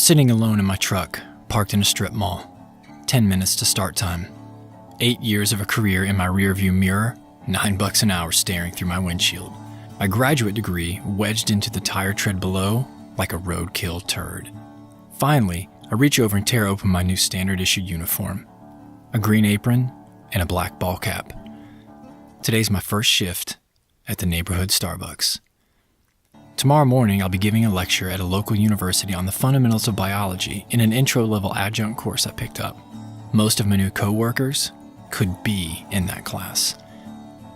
sitting alone in my truck, parked in a strip mall. 10 minutes to start time. 8 years of a career in my rearview mirror, $9 an hour staring through my windshield. My graduate degree wedged into the tire tread below like a roadkill turd. Finally, I reach over and tear open my new standard-issued uniform. A green apron and a black ball cap. Today's my first shift at the neighborhood Starbucks. Tomorrow morning, I'll be giving a lecture at a local university on the fundamentals of biology in an intro-level adjunct course I picked up. Most of my new co-workers could be in that class.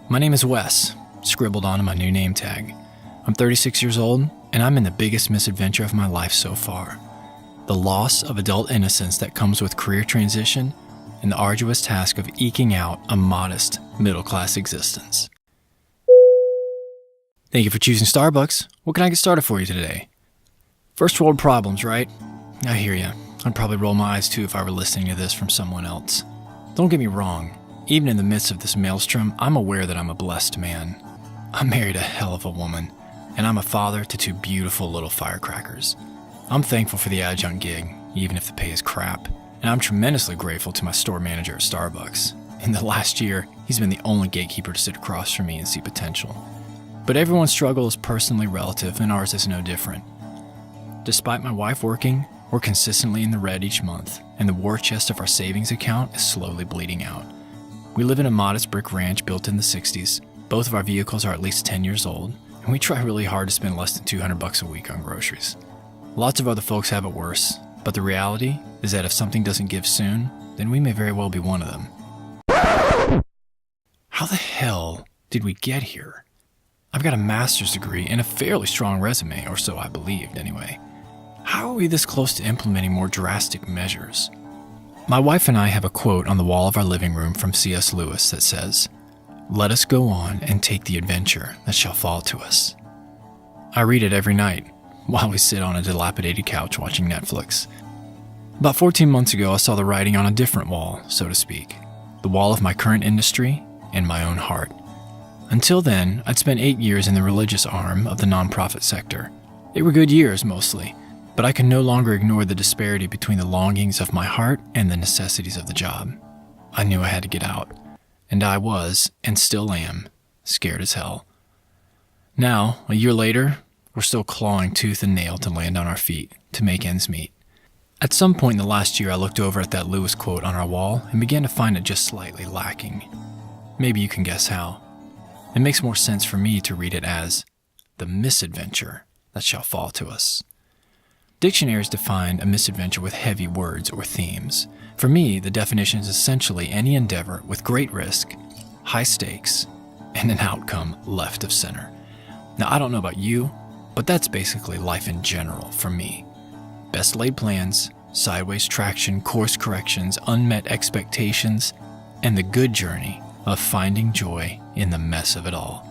My name is Wes, scribbled onto my new name tag. I'm 36 years old, and I'm in the biggest misadventure of my life so far. The loss of adult innocence that comes with career transition and the arduous task of eking out a modest middle-class existence. Thank you for choosing Starbucks. What can I get started for you today? First world problems, right? I hear you. I'd probably roll my eyes too if I were listening to this from someone else. Don't get me wrong. Even in the midst of this maelstrom, I'm aware that I'm a blessed man. I married a hell of a woman, and I'm a father to 2 beautiful little firecrackers. I'm thankful for the adjunct gig, even if the pay is crap, and I'm tremendously grateful to my store manager at Starbucks. In the last year, he's been the only gatekeeper to sit across from me and see potential. But everyone's struggle is personally relative, and ours is no different. Despite my wife working, we're consistently in the red each month, and the war chest of our savings account is slowly bleeding out. We live in a modest brick ranch built in the 60s. Both of our vehicles are at least 10 years old, and we try really hard to spend less than $200 a week on groceries. Lots of other folks have it worse, but the reality is that if something doesn't give soon, then we may very well be one of them. How the hell did we get here? I've got a master's degree and a fairly strong resume, or so I believed anyway. How are we this close to implementing more drastic measures? My wife and I have a quote on the wall of our living room from C.S. Lewis that says, "Let us go on and take the adventure that shall fall to us." I read it every night while we sit on a dilapidated couch watching Netflix. About 14 months ago, I saw the writing on a different wall, so to speak. The wall of my current industry and my own heart. Until then, I'd spent 8 years in the religious arm of the nonprofit sector. They were good years, mostly, but I could no longer ignore the disparity between the longings of my heart and the necessities of the job. I knew I had to get out, and I was, and still am, scared as hell. Now, a year later, we're still clawing tooth and nail to land on our feet, to make ends meet. At some point in the last year, I looked over at that Lewis quote on our wall and began to find it just slightly lacking. Maybe you can guess how. It makes more sense for me to read it as the misadventure that shall fall to us. Dictionaries define a misadventure with heavy words or themes. For me, the definition is essentially any endeavor with great risk, high stakes, and an outcome left of center. Now, I don't know about you, but that's basically life in general for me. Best laid plans, sideways traction, course corrections, unmet expectations, and the good journey of finding joy in the mess of it all.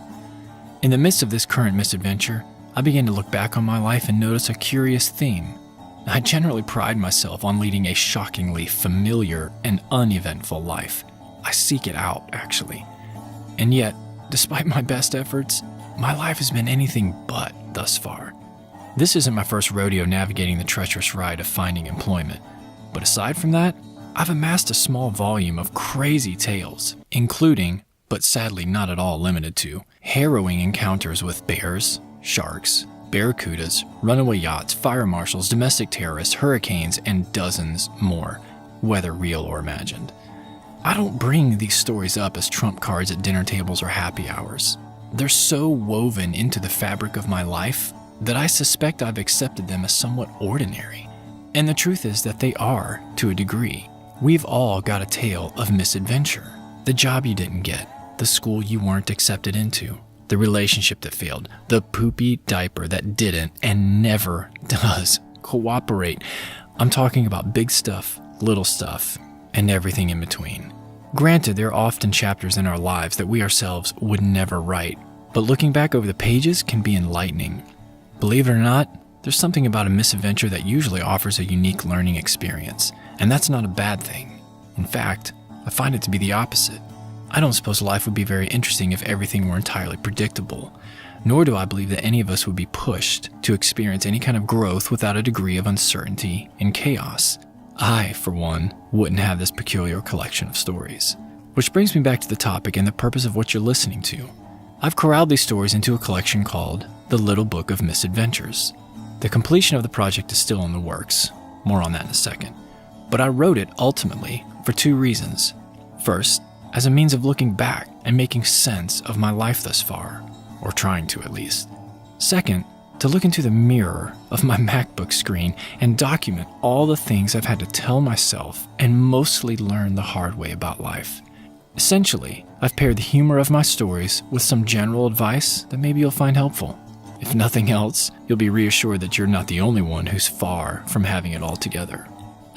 In the midst of this current misadventure, I began to look back on my life and notice a curious theme. I generally pride myself on leading a shockingly familiar and uneventful life. I seek it out, actually. And yet, despite my best efforts, my life has been anything but thus far. This isn't my first rodeo navigating the treacherous ride of finding employment. But aside from that, I've amassed a small volume of crazy tales, including, but sadly not at all limited to, harrowing encounters with bears, sharks, barracudas, runaway yachts, fire marshals, domestic terrorists, hurricanes, and dozens more, whether real or imagined. I don't bring these stories up as trump cards at dinner tables or happy hours. They're so woven into the fabric of my life that I suspect I've accepted them as somewhat ordinary. And the truth is that they are, to a degree. We've all got a tale of misadventure. The job you didn't get, the school you weren't accepted into, the relationship that failed, the poopy diaper that didn't and never does cooperate. I'm talking about big stuff, little stuff, and everything in between. Granted, there are often chapters in our lives that we ourselves would never write, but looking back over the pages can be enlightening. Believe it or not, there's something about a misadventure that usually offers a unique learning experience, and that's not a bad thing. In fact, I find it to be the opposite. I don't suppose life would be very interesting if everything were entirely predictable. nor do I believe that any of us would be pushed to experience any kind of growth without a degree of uncertainty and chaos. I, for one, wouldn't have this peculiar collection of stories. Which brings me back to the topic and the purpose of what you're listening to. I've corralled these stories into a collection called The Little Book of Misadventures. The completion of the project is still in the works. More on that in a second. But I wrote it ultimately for two reasons. First, as a means of looking back and making sense of my life thus far, or trying to at least. Second, to look into the mirror of my MacBook screen and document all the things I've had to tell myself and mostly learn the hard way about life. Essentially, I've paired the humor of my stories with some general advice that maybe you'll find helpful. If nothing else, you'll be reassured that you're not the only one who's far from having it all together.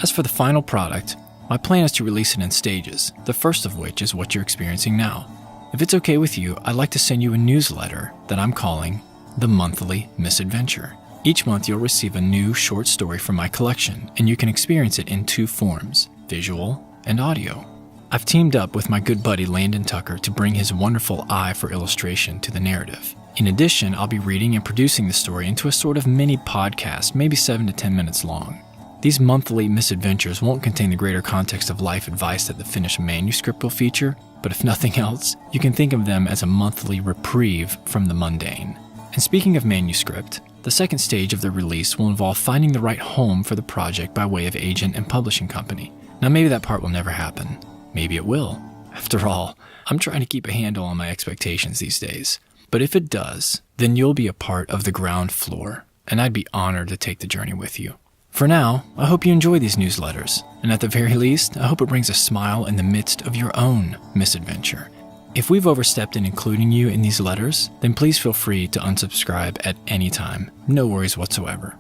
As for the final product, my plan is to release it in stages, the first of which is what you're experiencing now. If it's okay with you, I'd like to send you a newsletter that I'm calling The Monthly Misadventure. Each month you'll receive a new short story from my collection, and you can experience it in two forms, visual and audio. I've teamed up with my good buddy Landon Tucker to bring his wonderful eye for illustration to the narrative. In addition, I'll be reading and producing the story into a sort of mini podcast, maybe 7 to 10 minutes long. These monthly misadventures won't contain the greater context of life advice that the finished manuscript will feature, but if nothing else, you can think of them as a monthly reprieve from the mundane. And speaking of manuscript, the second stage of the release will involve finding the right home for the project by way of agent and publishing company. Now maybe that part will never happen. Maybe it will. After all, I'm trying to keep a handle on my expectations these days. But if it does, then you'll be a part of the ground floor, and I'd be honored to take the journey with you. For now, I hope you enjoy these newsletters, and at the very least, I hope it brings a smile in the midst of your own misadventure. If we've overstepped in including you in these letters, then please feel free to unsubscribe at any time. No worries whatsoever.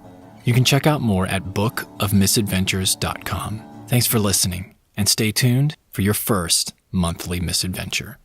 You can check out more at bookofmisadventures.com. Thanks for listening, and stay tuned for your first monthly misadventure.